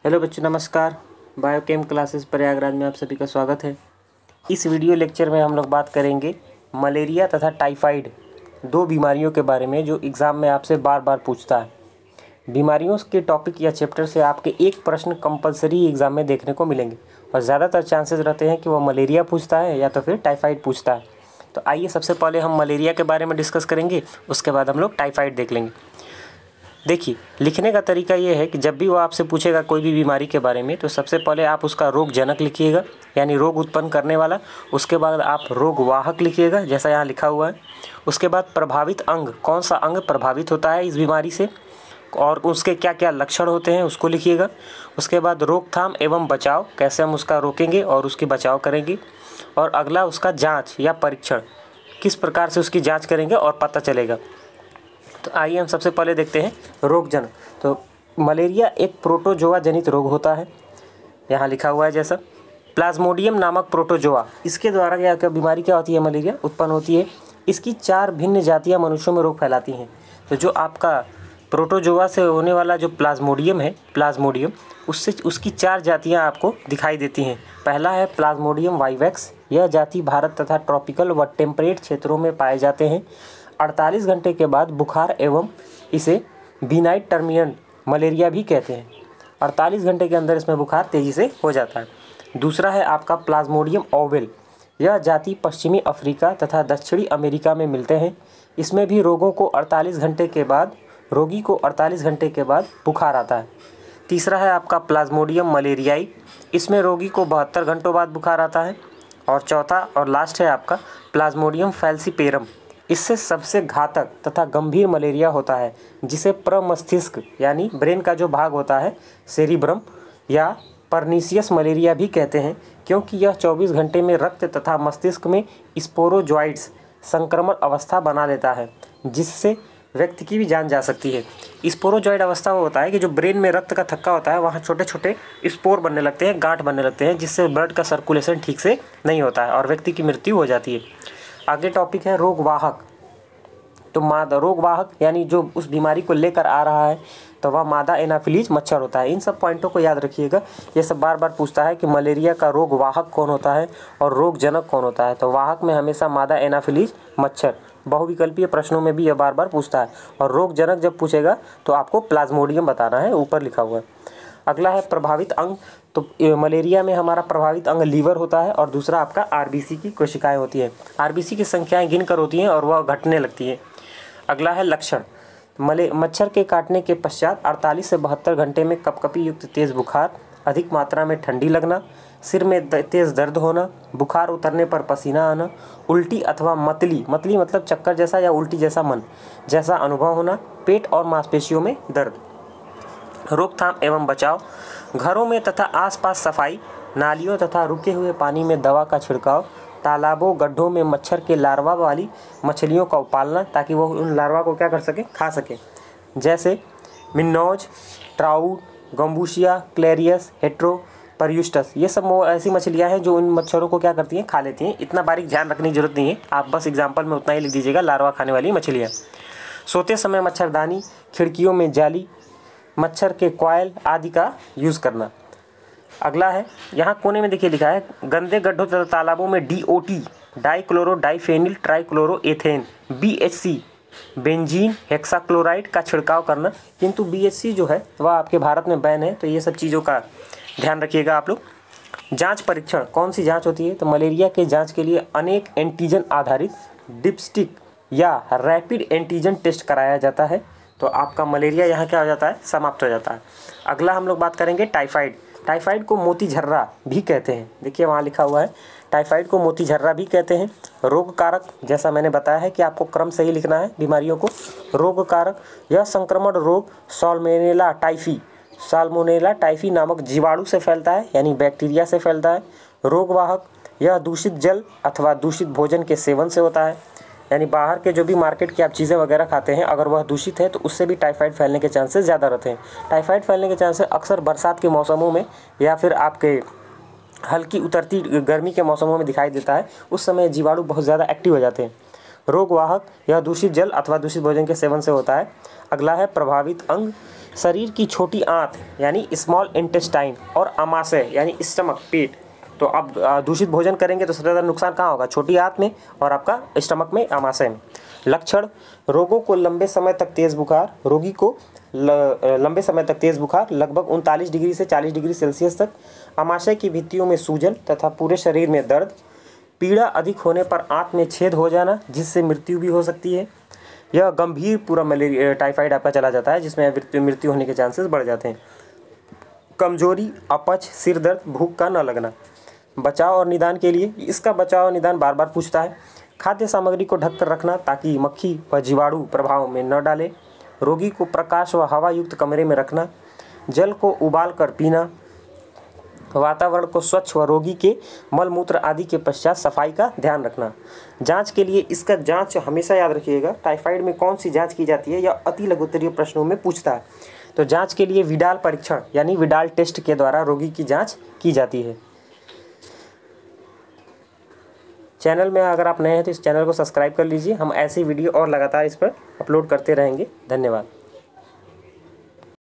Hello बच्चों, नमस्कार। Biochem classes Prayagraj में आप सभी का स्वागत है। इस वीडियो लेक्चर में हम लोग बात करेंगे मलेरिया तथा टाइफाइड, दो बीमारियों के बारे में जो एग्ज़ाम में आपसे बार बार पूछता है। बीमारियों के टॉपिक या चैप्टर से आपके एक प्रश्न कंपलसरी एग्ज़ाम में देखने को मिलेंगे और ज़्यादातर चांसेस रहते हैं कि वह मलेरिया पूछता है या तो फिर टाइफाइड पूछता है। तो आइए सबसे पहले हम मलेरिया के बारे में डिस्कस करेंगे, उसके बाद हम लोग टाइफाइड देख लेंगे। देखिए, लिखने का तरीका ये है कि जब भी वो आपसे पूछेगा कोई भी बीमारी के बारे में, तो सबसे पहले आप उसका रोग जनक लिखिएगा, यानी रोग उत्पन्न करने वाला। उसके बाद आप रोग वाहक लिखिएगा, जैसा यहाँ लिखा हुआ है। उसके बाद प्रभावित अंग, कौन सा अंग प्रभावित होता है इस बीमारी से और उसके क्या क्या लक्षण होते हैं, उसको लिखिएगा। उसके बाद रोकथाम एवं बचाव, कैसे हम उसका रोकेंगे और उसकी बचाव करेंगे। और अगला उसका जाँच या परीक्षण, किस प्रकार से उसकी जाँच करेंगे और पता चलेगा। तो आइए हम सबसे पहले देखते हैं रोगजनक। तो मलेरिया एक प्रोटोजोआ जनित रोग होता है, यहाँ लिखा हुआ है जैसा। प्लाज्मोडियम नामक प्रोटोजोआ, इसके द्वारा क्या बीमारी क्या होती है, मलेरिया उत्पन्न होती है। इसकी 4 भिन्न जातियाँ मनुष्यों में रोग फैलाती हैं। तो जो आपका प्रोटोजोआ से होने वाला जो प्लाज्मोडियम है, प्लाज्मोडियम, उससे उसकी 4 जातियाँ आपको दिखाई देती हैं। पहला है प्लाज्मोडियम वाइवेक्स। यह जाति भारत तथा ट्रॉपिकल व टेम्परेट क्षेत्रों में पाए जाते हैं। 48 घंटे के बाद बुखार एवं इसे बिनाइट टर्मिनल मलेरिया भी कहते हैं। 48 घंटे के अंदर इसमें बुखार तेज़ी से हो जाता है। दूसरा है आपका प्लाज्मोडियम ओवेल। यह जाति पश्चिमी अफ्रीका तथा दक्षिणी अमेरिका में मिलते हैं। इसमें भी रोगी को 48 घंटे के बाद बुखार आता है। तीसरा है आपका प्लाज्मोडियम मलेरियाई। इसमें रोगी को 72 घंटों बाद बुखार आता है। और चौथा और लास्ट है आपका प्लाज्मोडियम फैल्सीपेरम। इससे सबसे घातक तथा गंभीर मलेरिया होता है, जिसे प्रमस्तिष्क यानी ब्रेन का जो भाग होता है, सेरिब्रम या परनीसियस मलेरिया भी कहते हैं, क्योंकि यह 24 घंटे में रक्त तथा मस्तिष्क में स्पोरोजॉइड्स संक्रमण अवस्था बना लेता है, जिससे व्यक्ति की भी जान जा सकती है। स्पोरोजॉइड अवस्था वो होता है कि जो ब्रेन में रक्त का थक्का होता है, वहाँ छोटे छोटे स्पोर बनने लगते हैं, गांठ बनने लगते हैं, जिससे ब्लड का सर्कुलेशन ठीक से नहीं होता है और व्यक्ति की मृत्यु हो जाती है। आगे टॉपिक है रोगवाहक। तो मादा रोगवाहक यानी जो उस बीमारी को लेकर आ रहा है, तो वह मादा एनाफिलीज मच्छर होता है। इन सब पॉइंटों को याद रखिएगा। ये सब बार बार पूछता है कि मलेरिया का रोगवाहक कौन होता है और रोगजनक कौन होता है। तो वाहक में हमेशा मादा एनाफिलीज मच्छर, बहुविकल्पीय प्रश्नों में भी यह बार बार पूछता है। और रोगजनक जब पूछेगा तो आपको प्लाज्मोडियम बताना है, ऊपर लिखा हुआ है। अगला है प्रभावित अंग। तो मलेरिया में हमारा प्रभावित अंग लीवर होता है और दूसरा आपका आरबीसी की कोशिकाएं होती हैं। आरबीसी की संख्याएं गिनकर होती हैं और वह घटने लगती है। अगला है लक्षण। मच्छर के काटने के पश्चात 48 से 72 घंटे में कपकपी युक्त तेज़ बुखार, अधिक मात्रा में ठंडी लगना, सिर में तेज़ दर्द होना, बुखार उतरने पर पसीना आना, उल्टी अथवा मतली मतलब चक्कर जैसा या उल्टी जैसा मन जैसा अनुभव होना, पेट और मांसपेशियों में दर्द। रोकथाम एवं बचाव। घरों में तथा आसपास सफाई, नालियों तथा रुके हुए पानी में दवा का छिड़काव, तालाबों गड्ढों में मच्छर के लार्वा वाली मछलियों का पालना, ताकि वो उन लार्वा को क्या कर सके, खा सके, जैसे मिन्नोज, ट्राउट, गम्बूशिया, क्लेरियस, हेट्रोपर्यूस्टस। ये सब ऐसी मछलियाँ हैं जो उन मच्छरों को क्या करती हैं, खा लेती हैं। इतना बारीक ध्यान रखने की जरूरत नहीं है, आप बस एग्जाम्पल में उतना ही लिख दीजिएगा, लार्वा खाने वाली मछलियाँ। सोते समय मच्छरदानी, खिड़कियों में जाली, मच्छर के कॉयल आदि का यूज़ करना। अगला है, यहाँ कोने में देखिए लिखा है, गंदे गड्ढों तथा तालाबों में DOT, dichloro diphenyl trichloroethane, BHC, benzene hexachloride का छिड़काव करना। किंतु BHC जो है वह आपके भारत में बैन है, तो ये सब चीज़ों का ध्यान रखिएगा आप लोग। जांच परीक्षण, कौन सी जांच होती है, तो मलेरिया के जांच के लिए अनेक एंटीजन आधारित डिप्स्टिक या रैपिड एंटीजन टेस्ट कराया जाता है। तो आपका मलेरिया यहाँ क्या हो जाता है, समाप्त हो जाता है। अगला हम लोग बात करेंगे टाइफाइड। टाइफाइड को मोतीझर्रा भी कहते हैं, देखिए वहाँ लिखा हुआ है, टाइफाइड को मोतीझर्रा भी कहते हैं। रोग कारक, जैसा मैंने बताया है कि आपको क्रम सही लिखना है बीमारियों को। रोग कारक, यह संक्रमण रोग साल्मोनेला टाइफी नामक जीवाणु से फैलता है, यानी बैक्टीरिया से फैलता है। रोगवाहक, यह दूषित जल अथवा दूषित भोजन के सेवन से होता है, यानी बाहर के जो भी मार्केट की आप चीज़ें वगैरह खाते हैं, अगर वह दूषित है तो उससे भी टाइफाइड फैलने के चांसेस ज़्यादा रहते हैं। टाइफाइड फैलने के चांसेस अक्सर बरसात के मौसमों में या फिर आपके हल्की उतरती गर्मी के मौसमों में दिखाई देता है। उस समय जीवाणु बहुत ज़्यादा एक्टिव हो जाते हैं। रोगवाहक यह दूषित जल अथवा दूषित भोजन के सेवन से होता है। अगला है प्रभावित अंग, शरीर की छोटी आंत यानी स्मॉल इंटेस्टाइन और आमाशय यानी स्टमक पेट। तो अब दूषित भोजन करेंगे तो सबसे ज़्यादा नुकसान कहाँ होगा? छोटी आंत में और आपका स्टमक में, आमाशय में। लक्षण, रोगों को लंबे समय तक तेज़ बुखार, रोगी को लंबे समय तक तेज़ बुखार लगभग 39 डिग्री से 40 डिग्री सेल्सियस तक, आमाशय की भित्तियों में सूजन तथा पूरे शरीर में दर्द, पीड़ा अधिक होने पर आंत में छेद हो जाना जिससे मृत्यु भी हो सकती है। यह गंभीर पूरा मलेरिया टाइफाइड आपका चला जाता है जिसमें मृत्यु होने के चांसेस बढ़ जाते हैं। कमजोरी, अपच, सिर दर्द, भूख का न लगना। बचाव और निदान के लिए, इसका बचाव और निदान बार बार पूछता है। खाद्य सामग्री को ढककर रखना ताकि मक्खी व जीवाणु प्रभाव में न डाले। रोगी को प्रकाश व हवा युक्त कमरे में रखना। जल को उबाल कर पीना। वातावरण को स्वच्छ व रोगी के मलमूत्र आदि के पश्चात सफाई का ध्यान रखना। जांच के लिए, इसका जांच हमेशा याद रखिएगा, टाइफाइड में कौन सी जांच की जाती है या अति लघुत्तरीय प्रश्नों में पूछता है। तो जांच के लिए विडाल परीक्षण यानी विडाल टेस्ट के द्वारा रोगी की जांच की जाती है। चैनल में अगर आप नए हैं तो इस चैनल को सब्सक्राइब कर लीजिए। हम ऐसी वीडियो और लगातार इस पर अपलोड करते रहेंगे। धन्यवाद।